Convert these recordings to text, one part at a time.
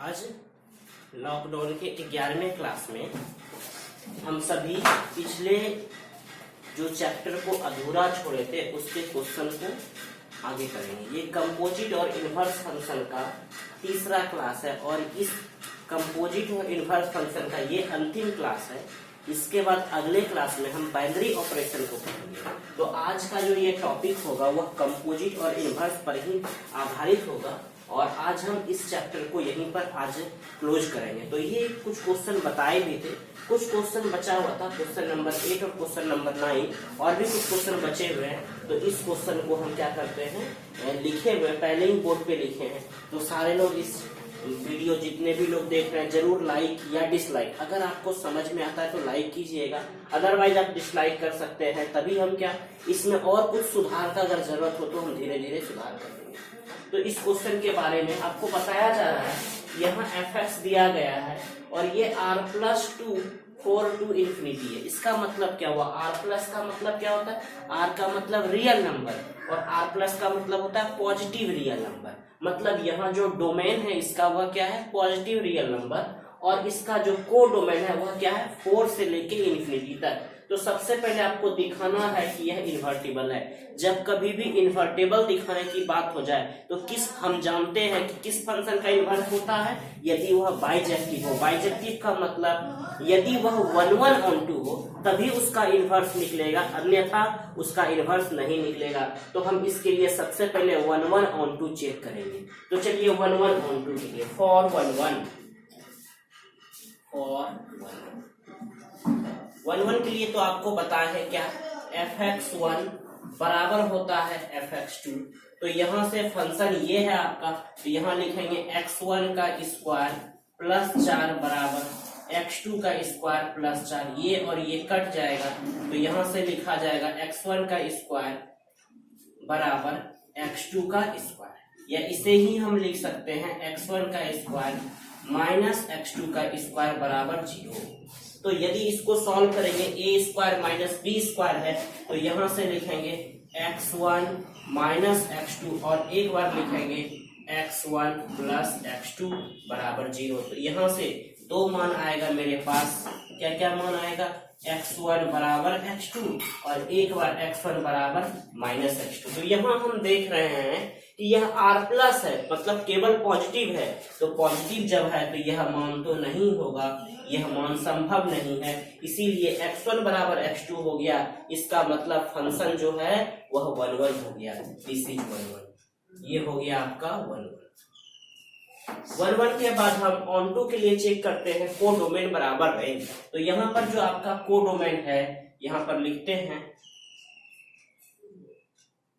आज लॉकडाउन के 11वें क्लास में हम सभी पिछले जो चैप्टर को अधूरा छोड़े थे उसके क्वेश्चन को आगे करेंगे। ये कंपोजिट और इनवर्स फंक्शन का तीसरा क्लास है और इस कंपोजिट और इनवर्स फंक्शन का ये अंतिम क्लास है। इसके बाद अगले क्लास में हम बाइनरी ऑपरेशन को पढ़ेंगे। तो आज का जो ये टॉपिक होगा वह कंपोजिट और इनवर्स पर ही आधारित होगा और आज हम इस चैप्टर को यहीं पर आज क्लोज करेंगे। तो ये कुछ क्वेश्चन बताए भी थे, कुछ क्वेश्चन बचा हुआ था, क्वेश्चन नंबर 8 और क्वेश्चन नंबर 9 और भी कुछ क्वेश्चन बचे हुए हैं। तो इस क्वेश्चन को हम क्या करते हैं, लिखे हुए पहले ही बोर्ड पे लिखे हैं। तो सारे लोग इस वीडियो जितने भी लोग देख रहे हैं जरूर लाइक या डिसलाइक, अगर आपको समझ में आता है तो लाइक कीजिएगा, अदरवाइज आप डिसलाइक कर सकते हैं। तभी हम क्या इसमें और कुछ सुधार का अगर जरूरत हो तो हम धीरे धीरे सुधार करेंगे। तो इस क्वेश्चन के बारे में आपको बताया जा रहा है, यहाँ fx दिया गया है और ये r+2 4 to इंफिनिटी है। इसका मतलब क्या हुआ, r+ का मतलब क्या होता है, r का मतलब रियल नंबर और r+ का मतलब होता है पॉजिटिव रियल नंबर। मतलब यहाँ जो डोमेन है इसका वह क्या है, पॉजिटिव रियल नंबर, और इसका जो को डोमेन है वह क्या है, 4 से लेके इंफिनिटी तक। तो सबसे पहले आपको दिखाना है कि यह इन्वर्टिबल है। जब कभी भी इन्वर्टिबल दिखाने की बात हो जाए तो हम जानते हैं कि किस फंक्शन का इन्वर्स होता है, यदि वह बाइजेक्टिव हो। बाइजेक्टिव का मतलब यदि वह 1/1 हो तभी उसका इन्वर्स निकलेगा, अन्यथा उसका इन्वर्स नहीं निकलेगा। तो हम इसके लिए सबसे पहले 1/2 चेक करेंगे। तो चलिए 1/2 के लिए for 1 के लिए तो आपको बताया है क्या, fx1 बराबर होता है fx2। तो यहाँ से फंक्शन ये है आपका, तो यहाँ लिखेंगे x1 का स्क्वायर +4 बराबर x2 का स्क्वायर +4। ये और ये कट जाएगा तो यहाँ से लिखा जाएगा x1 का स्क्वायर बराबर x2 का स्क्वायर, या इसे ही हम लिख सकते हैं x1 का स्क्वायर माइनस x2 का स्क्वायर बराबर 0। तो यदि इसको सॉल्व करेंगे a² - b² है तो यहाँ से लिखेंगे x1 माइनस x2 और एक बार लिखेंगे x1 प्लस x2 बराबर 0। तो यहाँ से दो मान आएगा मेरे पास, क्या क्या मान आएगा, x1 बराबर x2 और एक बार x1 बराबर -x2। तो यहाँ हम देख रहे हैं कि यह r+ है, मतलब केवल पॉजिटिव है। तो पॉजिटिव जब है तो यह मान तो नहीं होगा, यह मान संभव नहीं है, इसीलिए x1 बराबर x2 हो गया। इसका मतलब फंक्शन जो है वह 1/1 हो गया। दिस इज 1/1, ये हो गया आपका 1/1 के बाद हम ऑन2 के लिए चेक करते हैं को डोमेन बराबर रेंज। तो यहाँ पर जो आपका को डोमेन है यहाँ पर लिखते हैं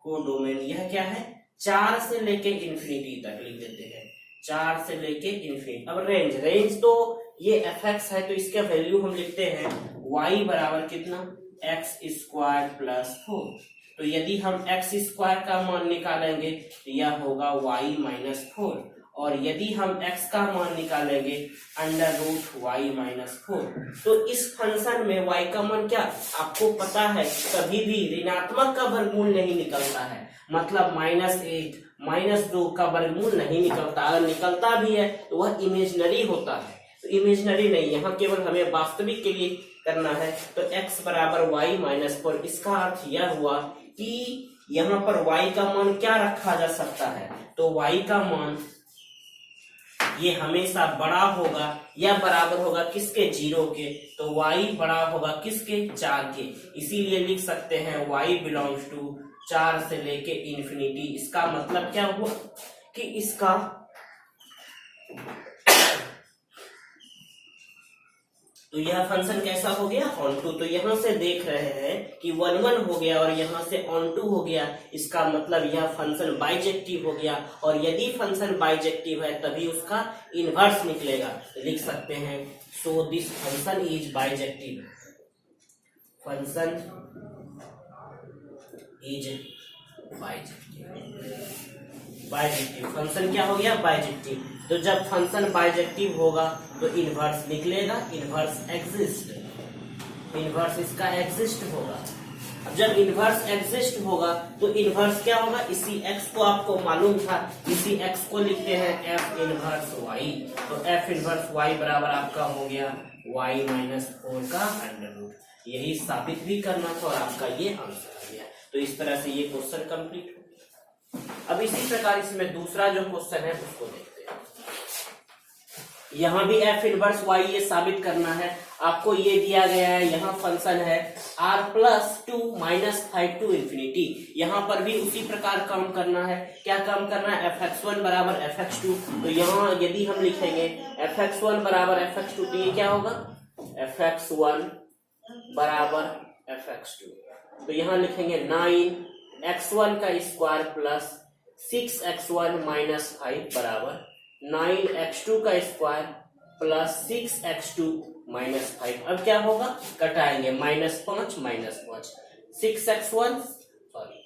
को डोमेन, यह क्या है, 4 से लेके इंफिनिटी तक लिख देते हैं, 4 से लेके इंफिनिटी। अब रेंज तो ये fx है तो इसका वैल्यू हम लिखते हैं y बराबर कितना, x² + 4। तो यदि हम x² का मान निकालेंगे तो यह होगा y - 4, और यदि हम x का मान निकालेंगे √y - 4। तो इस फंक्शन में y का मान क्या, आपको पता है कभी भी ऋणात्मक का वर्गमूल नहीं निकलता है, मतलब -8 - 2 का वर्गमूल नहीं निकलता। अगर निकलता भी है तो वह इमेजिनरी होता है, तो इमेजिनरी नहीं, यहाँ केवल हमें वास्तविक के लिए करना है। तो x बराबर y - 4, इसका अर्थ यह हुआ कि यहाँ पर y का मान क्या रखा जा सकता है, तो y का मान ये हमेशा बड़ा होगा या बराबर होगा किसके, 0 के। तो y बड़ा होगा किसके, 4 के, इसीलिए लिख सकते हैं y बिलोंग्स टू 4 से लेके इंफिनिटी। इसका मतलब क्या हुआ कि इसका तो यह फंक्शन कैसा हो गया, ऑन2। तो यहाँ से देख रहे हैं कि 1/1 हो गया और यहाँ से ऑन2 हो गया। इसका मतलब यह फंक्शन बाइजेक्टिव हो गया, और यदि फंक्शन बाइजेक्टिव है तभी उसका इनवर्स निकलेगा। लिख सकते हैं so this function is bijective, function is bijective, function क्या हो गया, बाइजेक्टिव। तो जब फंक्शन बाइजेक्टिव होगा तो इनवर्स निकलेगा, इनवर्स एग्जिस्ट, इनवर्स इसका एग्जिस्ट होगा। अब जब इनवर्स एग्जिस्ट होगा तो इनवर्स क्या होगा, इसी x को आपको मालूम था, इसी x को लिखते हैं f इनवर्स y। तो f इनवर्स y बराबर आपका हो गया y माइनस 4 का अंडर रूट। यही साबित भी करना था और आपका ये आंसर आ गया। तो इस तरह से ये क्वेश्चन कंप्लीट हो गया। अब इसी प्रकार इसमें दूसरा जो क्वेश्चन है उसको देखते हैं। यहाँ भी f इनवर्स y ये साबित करना है। आपको ये दिया गया है, यहाँ फंक्शन है r plus 2 minus 5 to infinity. यहाँ पर भी उसी प्रकार काम करना है। क्या काम करना है, fx1 बराबर fx2। तो यहाँ यदि हम लिखेंगे fx1 बराबर fx2 तो ये क्या होगा, fx1 बराबर fx2। तो यहाँ लिखेंगे 9x1 का स्क्वायर प्लस 6x1 माइनस 5 बराबर 9x2 का स्क्वायर प्लस 6x2 माइनस 5। अब क्या होगा, कटाएंगे, -5 -5 6x1 सॉरी,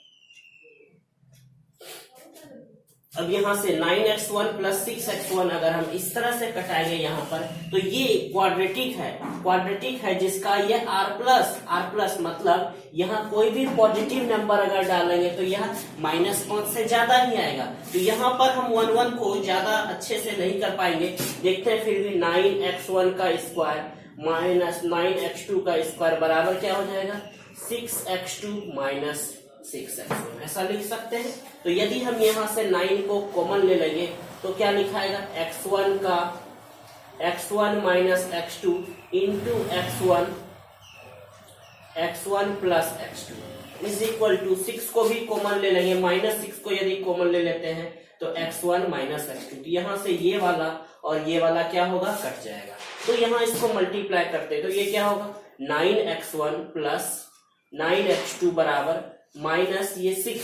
अब यहां से 9x1 प्लस 6x1 अगर हम इस तरह से कटाएंगे यहाँ पर तो ये क्वाड्रेटिक है जिसका ये r प्लस मतलब यहाँ कोई भी पॉजिटिव नंबर अगर डालेंगे तो यह -5 से ज्यादा ही आएगा। तो यहाँ पर हम 1 को ज्यादा अच्छे से नहीं कर पाएंगे। देखते हैं फिर भी 9x1 का स्क्वायर माइनस 9x2 का स्क्वायर बराबर क्या हो जाएगा, 6x2 माइनस 6x1 ऐसा लिख सकते हैं। तो यदि हम यहाँ से 9 को कॉमन ले लेंगे तो क्या लिखाएगा, x1 minus x2 into x1 plus x2 is equal to 6 को भी कॉमन ले लेंगे, -6 को यदि कॉमन ले लेते हैं तो x1 माइनस x2। तो यहाँ से ये वाला और ये वाला क्या होगा, कट जाएगा। तो यहाँ इसको मल्टीप्लाई करते हैं तो ये क्या होगा, 9x1 प्लस 9x2 बराबर माइनस ये 6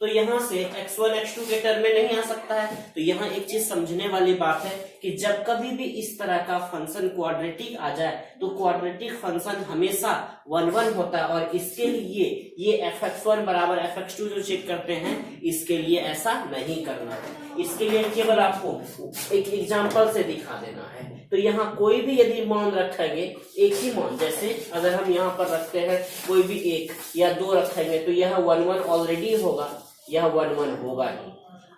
तो यहाँ से x1 x2 के टर्म में नहीं आ सकता है। तो यहाँ एक चीज समझने वाली बात है कि जब कभी भी इस तरह का फंक्शन क्वाड्रेटिक आ जाए तो क्वाड्रेटिक फंक्शन हमेशा 1 होता है और इसके लिए ये fx1 बराबर fx2 जो चेक करते हैं इसके लिए ऐसा नहीं करना है। इसके लिए केवल आपको एक एग्जांपल से दिखा देना है। तो यहाँ कोई भी यदि मान रखेंगे, एक ही मान, जैसे अगर हम यहाँ पर रखते हैं कोई भी 1 या 2 रखेंगे तो यह 1 ऑलरेडी होगा, यह 1 होगा ही।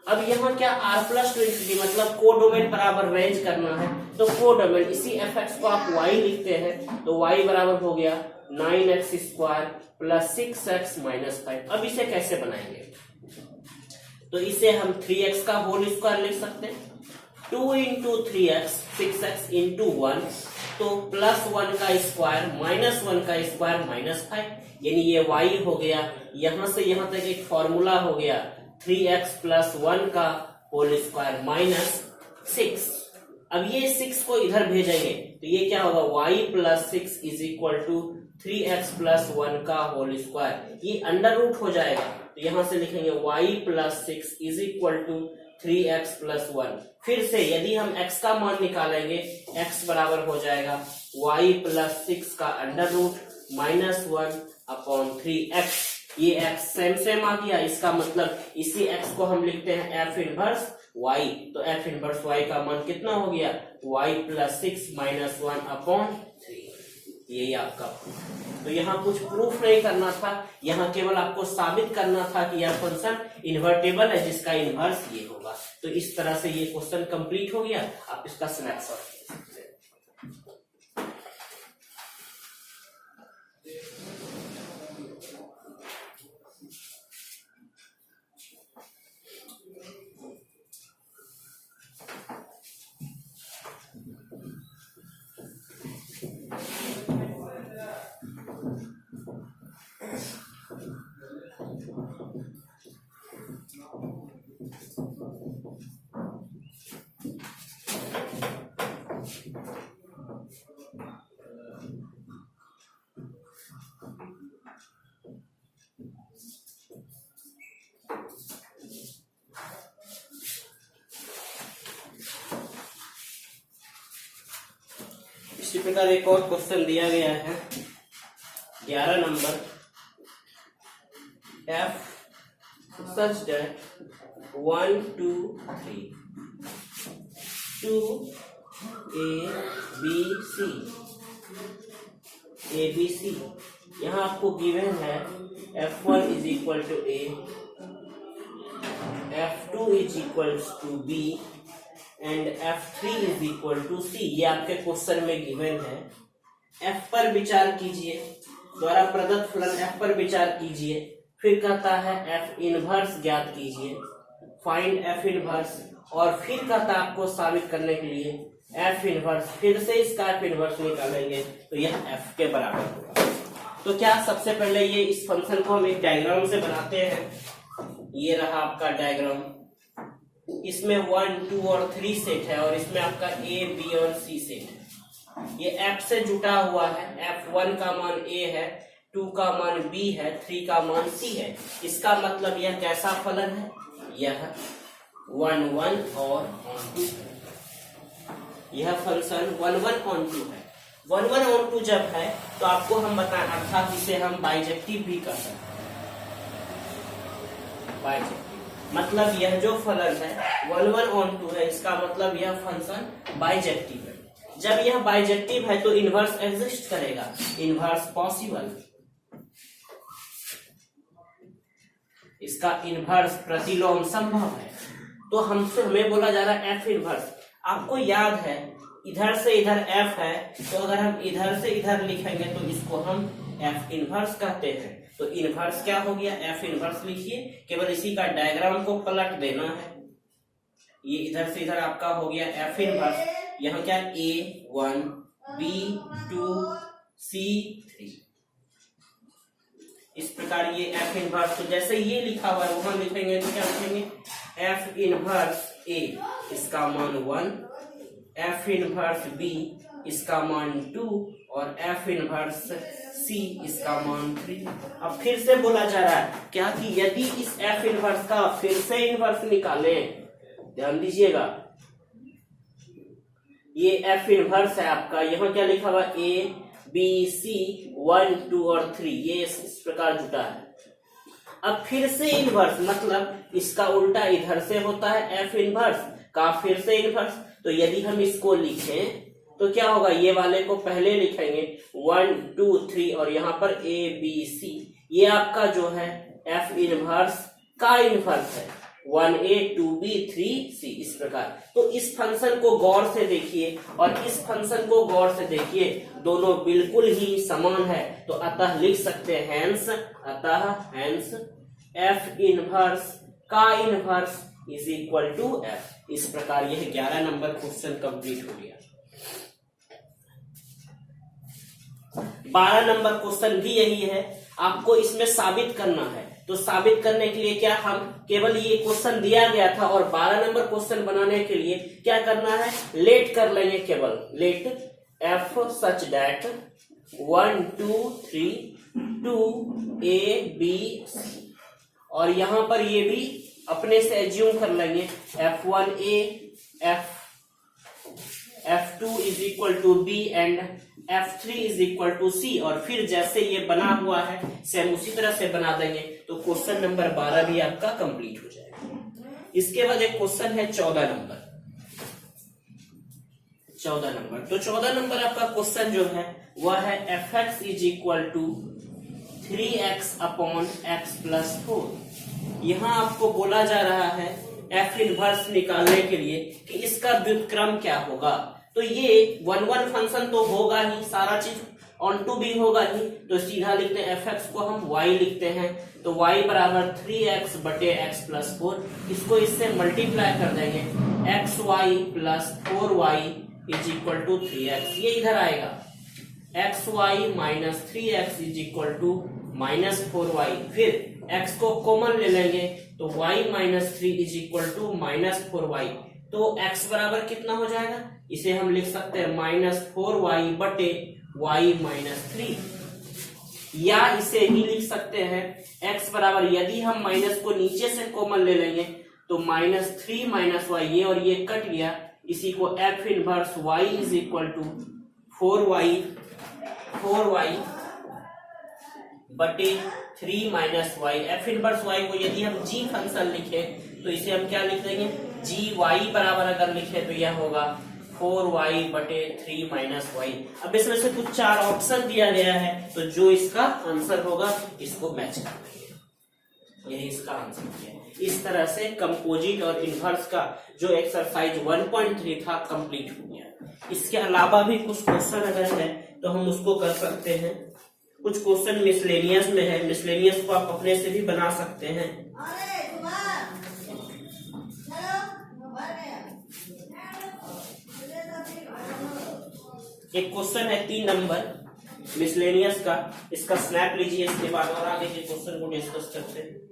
अब यहाँ क्या r प्लस 20 मतलब कोडोमेन बराबर रेंज करना है। तो कोडोमेन इसी fx को आप y लिखते हैं तो y बराबर हो गया 9x square plus 6x minus 5। अब इसे कैसे बनाएंगे, तो इसे हम 3x का होल स्क्वायर लिख सकते हैं। 2 इंटू 3x 6x इंटू 1 तो +1 का स्क्वायर -1 का स्क्वायर -5 यानी ये y हो गया। यहां से यहां तक एक फॉर्मूला हो गया 3x प्लस 1 का होल स्क्वायर -6। अब ये 6 को इधर भेजेंगे तो ये क्या होगा, y plus 6 is equal to 3x plus 1 का होल स्क्वायर। ये अंडर रूट हो जाएगा तो यहां से लिखेंगे y plus 6 is equal to 3x plus 1। फिर से यदि हम x का मान निकालेंगे x बराबर हो जाएगा y प्लस 6 का अंडर रूट -1 अपॉन 3x। ये x सेम आ गया, इसका मतलब इसी x को हम लिखते हैं f इनवर्स y। तो f इनवर्स y का मान कितना हो गया, y प्लस 6 -1 अपॉन 3। यही आपका। तो यहाँ कुछ प्रूफ नहीं करना था, यहाँ केवल आपको साबित करना था कि यह फंक्शन इन्वर्टेबल है जिसका इन्वर्स ये होगा। तो इस तरह से ये क्वेश्चन कंप्लीट हो गया। आप इसका स्नैपशॉट ले सकते हैं। इसी प्रकार एक और क्वेश्चन दिया गया है 11 number, f such that 1 2 3 2 a b c यहाँ आपको गिवन है f1 is equal to a, f2 is equal to b and f3 is equal to c। ये आपके क्वेश्चन में गिवन है। f पर विचार कीजिए, द्वारा प्रदत्त फलन f पर विचार कीजिए। फिर कहता है f इनवर्स ज्ञात कीजिए, फाइंड f इनवर्स, और फिर कहता है आपको साबित करने के लिए f इनवर्स, फिर से इसका f इनवर्स निकालेंगे तो यह f के बराबर होगा। तो क्या सबसे पहले ये इस फंक्शन को हम एक डायग्राम से बनाते हैं। ये रहा आपका डायग्राम, इसमें 1, 2 और 3 सेट है और इसमें आपका a, b और c सेट है। ये f से जुटा हुआ है, f1 का मान a है, 2 का मान b है, 3 का मान c है। इसका मतलब यह कैसा फलन है, यह 1, 1 और 2 है। यह फंक्शन 1, 1 और 2 है। 1, 1 और 2 जब है तो आपको हम बताएं, अर्थात इसे हम बाइजेक्टिव भी कर सकते हैं। बाइजेक्टिव मतलब यह जो फलन है 1, 1 और 2 है, इसका मतलब यह फंक्शन बाइजेक्टिव है। जब यह बाइजेक्टिव है तो इनवर्स एग्जिस्ट करेगा, इनवर्स पॉसिबल, इसका इनवर्स प्रतिलोम संभव है। तो हमसे हमें बोला जा रहा है f इनवर्स। आपको याद है इधर से इधर f है, तो अगर हम इधर से इधर लिखेंगे तो इसको हम f इनवर्स कहते हैं। तो इनवर्स क्या हो गया, f इनवर्स लिखिए, केवल इसी का डायग्राम को पलट देना है। ये इधर से इधर आपका हो गया f इनवर्स। यहाँ क्या a1 b2 c3, इस प्रकार ये f इनवर्स। तो जैसे ये लिखा हुआ है वहां लिखेंगे तो क्या लिखेंगे, f इनवर्स a इसका मान 1, f इनवर्स b इसका मान 2 और f इनवर्स c इसका मान 3। अब फिर से बोला जा रहा है क्या कि यदि इस f इनवर्स का फिर से इनवर्स निकालें, ध्यान दीजिएगा, ये f इनवर्स है आपका, यहाँ क्या लिखा हुआ a b c 1 2 और 3, ये इस प्रकार जुटा है। अब फिर से इनवर्स मतलब इसका उल्टा इधर से होता है, f इनवर्स का फिर से इनवर्स। तो यदि हम इसको लिखें तो क्या होगा, ये वाले को पहले लिखेंगे 1 2 3 और यहाँ पर a b c, ये आपका जो है f इनवर्स का इनवर्स है, 1a 2b 3c, इस प्रकार। तो इस फंक्शन को गौर से देखिए और इस फंक्शन को गौर से देखिए, दोनों बिल्कुल ही समान है। तो अतः लिख सकते हैं हैंस f इनवर्स का inverse is equal to f। इस प्रकार यह 11 नंबर क्वेश्चन कंप्लीट हो गया। 12 नंबर क्वेश्चन भी यही है, आपको इसमें साबित करना है। तो साबित करने के लिए क्या, हम केवल ये क्वेश्चन दिया गया था और 12 नंबर क्वेश्चन बनाने के लिए क्या करना है, लेट कर लेंगे, केवल late f such that 1 2 3 2 a b c, और यहां पर ये भी अपने से एज्यूम कर लेंगे f1a f2 is equal to b and f3 is equal to c, और फिर जैसे ये बना हुआ है सेम उसी तरह से बना देंगे तो क्वेश्चन नंबर 12 भी आपका कंप्लीट हो जाएगा। इसके बाद एक क्वेश्चन है 14 नंबर। तो 14 नंबर आपका क्वेश्चन जो है वह है fx is equal to 3x upon x plus 4। यहाँ आपको बोला जा रहा है f इनवर्स निकालने के लिए कि इसका व्युत्क्रम क्या होगा। तो ये 1 1 फंक्शन तो होगा ही, सारा चीज ऑन टू भी होगा ही, तो सीधा लिखते हैं fx को हम y लिखते हैं। तो y बराबर 3x बटे x प्लस 4, इसको इससे मल्टीप्लाई कर देंगे, xy plus 4y is equal to 3x, ये इधर आएगा, xy minus 3x is equal to minus 4y, फिर x को कॉमन ले लेंगे तो y minus 3 is equal to minus 4y। तो x बराबर कितना हो जाएगा, इसे हम लिख सकते हैं माइनस 4y बटे y माइनस 3, या इसे ही लिख सकते हैं x बराबर, यदि हम माइनस को नीचे से कॉमन ले लेंगे तो माइनस 3 माइनस y, ये और ये कट गया, इसी को f inverse y is equal to 4y बटे 3 minus y। f inverse y को यदि हम g फंक्शन लिखे तो इसे हम क्या लिख देंगे, gy बराबर अगर लिखे तो यह होगा 4y बटे 3 माइनस वाई। अब इसमें से कुछ 4 ऑप्शन दिया गया है, तो जो इसका आंसर होगा इसको मैच कर देंगे, यही इसका आंसर है। इस तरह से कंपोजिट और इनवर्स का जो एक्सरसाइज 1.3 था कंप्लीट हो गया। इसके अलावा भी कुछ क्वेश्चन अगर है तो हम उसको कर सकते हैं। कुछ क्वेश्चन मिसलेनियस में है, मिसलेनियस को आप अपने से भी बना सकते हैं। एक क्वेश्चन है 3 नंबर मिसलेनियस का, इसका स्नैप लीजिए, इसके बाद और आगे के क्वेश्चन को डिस्कस करते हैं।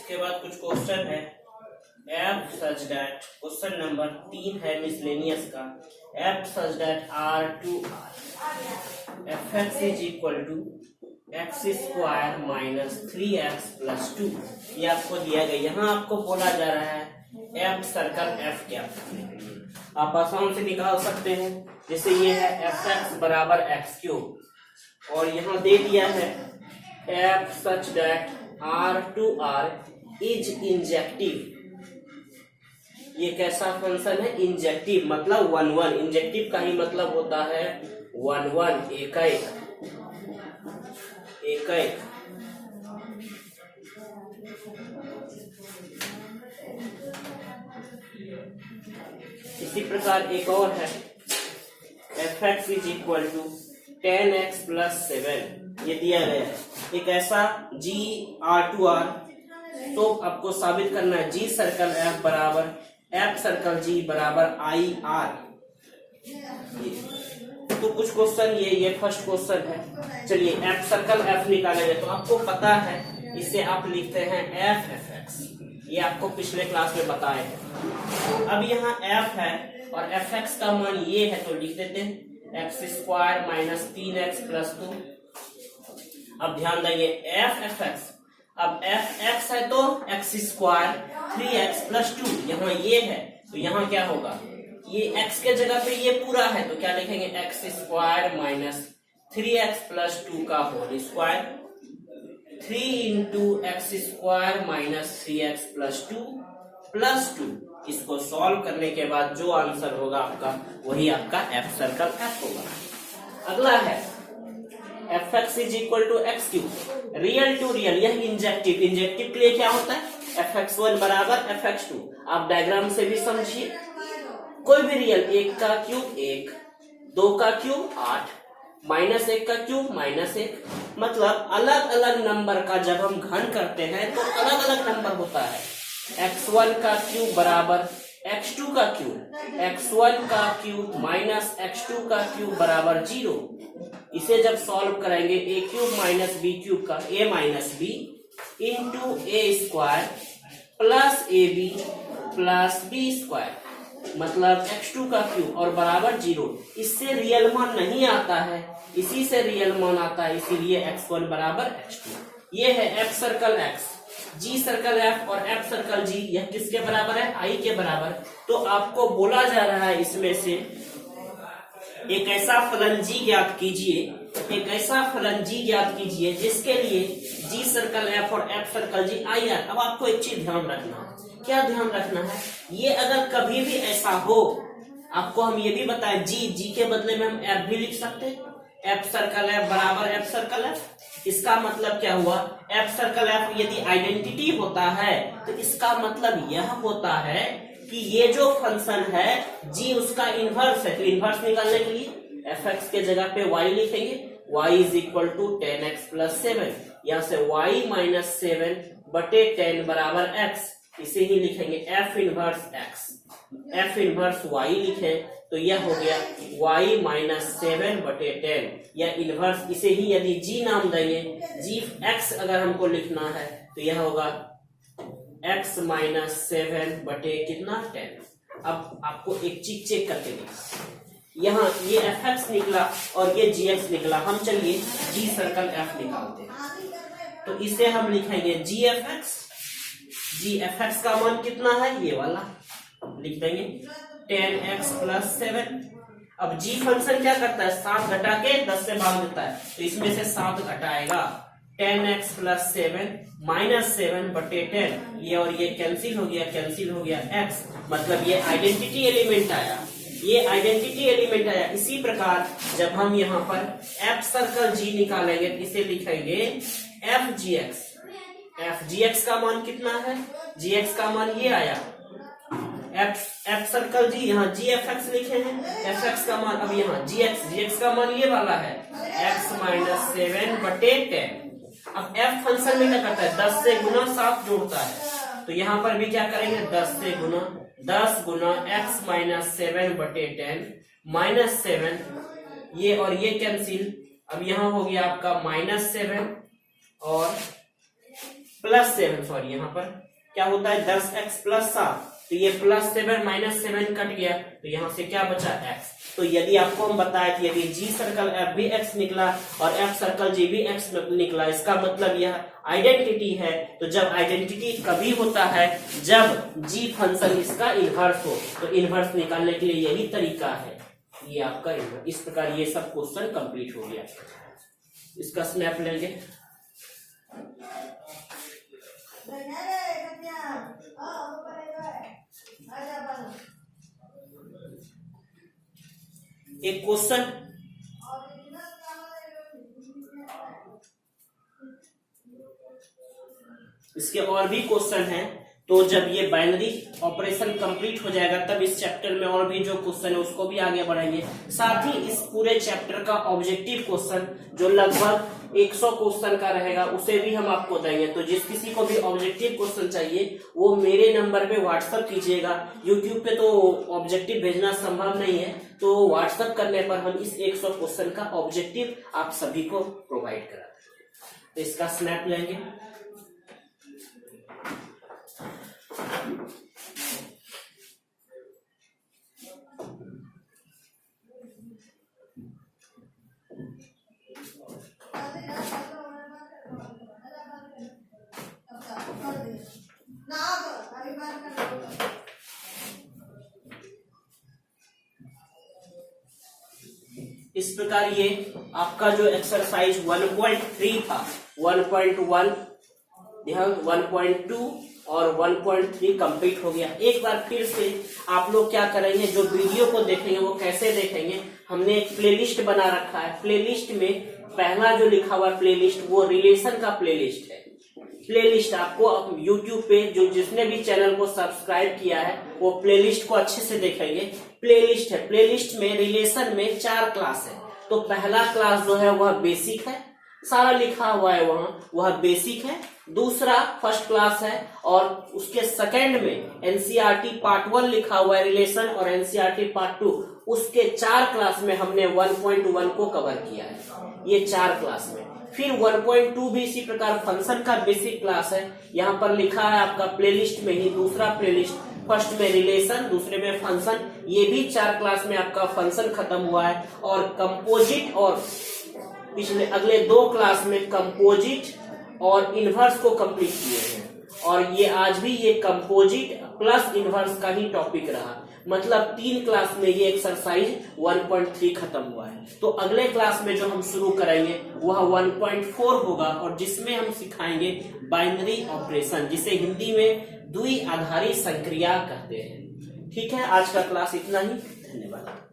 इसके बाद कुछ क्वेश्चन है F such that, question number 3 है मिसलेनियस का, F such that R to R F X is equal to X square minus 3x plus 2, ये आपको दिया गया। यहाँ आपको बोला जा रहा है एफ सर्कल एफ क्या, आप आसान से निकाल सकते हैं। जैसे ये है एफ एक्स बराबर एक्स क्यूब, और यहाँ दे दिया है F such that R to R is injective. ये कैसा फंक्शन है? इंजेक्टिव, मतलब 1 1। इंजेक्टिव का ही मतलब होता है 1 1, एक एक। इसी प्रकार एक और है F X is equal to 10x plus 7, ये दिया गया है। एक ऐसा जी आर टू आर, तो आपको साबित करना है जी सर्कल एफ बराबर एफ सर्कल जी बराबर आई आर। तो कुछ क्वेश्चन ये फर्स्ट क्वेश्चन है। चलिए एफ सर्कल एफ निकालेंगे, तो आपको पता है इसे आप लिखते हैं एफ एफ एक्स, ये आपको पिछले क्लास में बताए हैं। अब यहाँ एफ है और एफ एक्स का मान ये है, तो लिख देते हैं x square minus 3x plus 2। अब ध्यान देंगे एफ एफ एक्स, अब एफ एक्स है तो एक्स स्क्वायर 3x प्लस 2, यहाँ ये है तो यहाँ क्या होगा, ये x के जगह पे ये पूरा है तो क्या लिखेंगे x square minus 3x plus 2 का whole square, 3 into X square minus 3x plus 2 plus 2। इसको सॉल्व करने के बाद जो आंसर होगा आपका वही आपका एफ सर्कल एफ होगा। अगला है F X is equal to X cube, real to real, यह इंजेक्टिव। इंजेक्टिव के लिए क्या होता है एफ एक्स 1 बराबर एफ एक्स 2। आप डायग्राम से भी समझिए, कोई भी रियल, 1 का क्यूब 1, 2 का क्यूब 8, माइनस 1 का क्यूब माइनस 1, मतलब अलग अलग नंबर का जब हम घन करते हैं तो अलग अलग नंबर होता है। x1 का क्यूब बराबर x2 का क्यूब, x1 का क्यूब माइनस x2 का क्यूब बराबर 0। इसे जब सॉल्व करेंगे a cube minus b cube का a minus b into a square plus ab plus b square, मतलब x2 का क्यूब और बराबर 0। इससे रियल मान नहीं आता है, इसी से रियल मान आता है, इसीलिए x1 बराबर x2। ये है f circle x, g circle f और f सर्कल g, यह किसके बराबर है i के बराबर। तो आपको बोला जा रहा है इसमें से एक ऐसा फलन g ज्ञात कीजिए, एक ऐसा फलन g ज्ञात कीजिए जिसके लिए g सर्कल f और f circle g I R. अब आपको एक चीज ध्यान रखना है, क्या ध्यान रखना है, ये अगर कभी भी ऐसा हो, आपको हम ये भी बताएं जी के बदले में हम f भी लिख सकते हैं, f सर्कल f बराबर f सर्कल f। इसका मतलब क्या हुआ, f सर्कल f यदि आइडेंटिटी होता है तो इसका मतलब यह होता है कि ये जो फंक्शन है g उसका इनवर्स है। तो इनवर्स निकालने के लिए fx के जगह पे y लिखेंगे, y is equal to 10x plus 7, यहाँ से y माइनस 7 बटे 10 बराबर x, इसे ही लिखेंगे f inverse x, f inverse y लिखें तो यह हो गया y माइनस 7 बटे 10। या इनवर्स, इसे ही यदि जी नाम देंगे, जी एक्स अगर हमको लिखना है तो यह होगा x माइनस 7 बटे कितना 10। अब आपको एक चीज चेक करके देखिए, यहाँ ये एफ एक्स निकला और ये जी एक्स निकला, हम चलिए जी सर्कल एफ निकालते हैं। तो इसे हम लिखेंगे जी एफ एक्स, जी एफ एक्स का मान कितना है ये वाला, लिख देंगे 10x प्लस 7। अब जी फंक्शन क्या करता है, 7 घटा के 10 से भाग देता है, तो इसमें से 7 घटाएगा, 10x प्लस 7 माइनस 7 बटे 10, ये और ये कैंसिल हो गया, कैंसिल हो गया x, मतलब ये आइडेंटिटी एलिमेंट आया, ये आइडेंटिटी एलिमेंट आया। इसी प्रकार जब हम यहाँ पर f सर्कल g निकालेंगे तो इसे लिखेंगे F G x. F G x का मान कितना है, जी एक्स का मान ये आया, एफ सर्कल जी, यहाँ जी एफ एक्स लिखे हैं, एफ एक्स का मान, अब यहाँ जी एक्स का मान ये वाला है x माइनस 7 बटे 10। अब एफ फंक्शन में क्या करता है, 10 से गुना 7 जोड़ता है, तो यहाँ पर भी क्या करेंगे 10 से गुना, 10 गुना x माइनस 7 बटे 10 माइनस 7, ये और ये कैंसिल, अब यहाँ हो गया आपका माइनस 7 और प्लस 7, सॉरी यहाँ पर क्या होता है 10x प्लस 7, तो ये प्लस 7 माइनस 7 कट गया, तो यहाँ से क्या बचा x। तो यदि आपको हम बताए कि यदि जी सर्कल एफ भी x निकला और एफ सर्कल जी भी x निकला, इसका मतलब यह आइडेंटिटी है। तो जब आइडेंटिटी कभी होता है, जब जी फंक्शन इसका इनवर्स हो, तो इनवर्स निकालने के लिए यही तरीका है, ये आपका इनवर्स। इस प्रकार ये सब क्वेश्चन कंप्लीट हो गया। इसका स्नैप लेंगे, एक क्वेश्चन इसके और भी क्वेश्चन हैं, तो जब ये बाइनरी ऑपरेशन कंप्लीट हो जाएगा तब इस चैप्टर में और भी जो क्वेश्चन है उसको भी आगे बढ़ाएंगे। साथ ही इस पूरे चैप्टर का ऑब्जेक्टिव क्वेश्चन जो लगभग 100 क्वेश्चन का रहेगा उसे भी हम आपको देंगे। तो जिस किसी को भी ऑब्जेक्टिव क्वेश्चन चाहिए वो मेरे नंबर पे व्हाट्सएप कीजिएगा। यूट्यूब पे तो ऑब्जेक्टिव भेजना संभव नहीं है, तो व्हाट्सएप करने पर हम इस 100 क्वेश्चन का ऑब्जेक्टिव आप सभी को प्रोवाइड करा देंगे। तो इसका स्नैप लेंगे, इस प्रकार ये आपका जो एक्सरसाइज 1.3 था, 1.1 ध्यान 1.2 और 1.3 कंप्लीट हो गया। एक बार फिर से आप लोग क्या करेंगे, जो वीडियो को देखेंगे वो कैसे देखेंगे, हमने एक प्लेलिस्ट बना रखा है। प्लेलिस्ट में पहला जो लिखा हुआ प्लेलिस्ट वो रिलेशन का प्लेलिस्ट है। प्लेलिस्ट आपको YouTube पे जो जिसने भी चैनल को सब्सक्राइब किया है वो प्लेलिस्ट को अच्छे से देखेंगे। प्लेलिस्ट है, प्लेलिस्ट में रिलेशन में 4 क्लास है। तो पहला क्लास जो है वह बेसिक है, सारा लिखा हुआ है वहां, वह बेसिक है। दूसरा फर्स्ट क्लास है और उसके सेकंड में एनसीईआरटी पार्ट 1 लिखा हुआ है रिलेशन, और एनसीईआरटी पार्ट 2, उसके 4 क्लास में हमने 1.1 को कवर किया है, ये 4 क्लास में। फिर 1.2 भी इसी प्रकार फंक्शन का बेसिक क्लास है, यहाँ पर लिखा है आपका प्लेलिस्ट में ही दूसरा प्लेलिस्ट, फर्स्ट में रिलेशन, दूसरे में फंक्शन, ये भी 4 क्लास में आपका फंक्शन खत्म हुआ है। और कंपोजिट और पिछले अगले 2 क्लास में कंपोजिट और इनवर्स को कंप्लीट किए हैं, और ये आज भी ये कंपोजिट प्लस इनवर्स का ही टॉपिक रहा। मतलब 3 क्लास में ये एक्सरसाइज 1.3 खत्म हुआ है। तो अगले क्लास में जो हम शुरू करेंगे वह 1.4 होगा, और जिसमें हम सिखाएंगे बाइनरी ऑपरेशन, जिसे हिंदी में द्विआधारी संक्रिया कहते हैं। ठीक है, आज का क्लास इतना ही, धन्यवाद।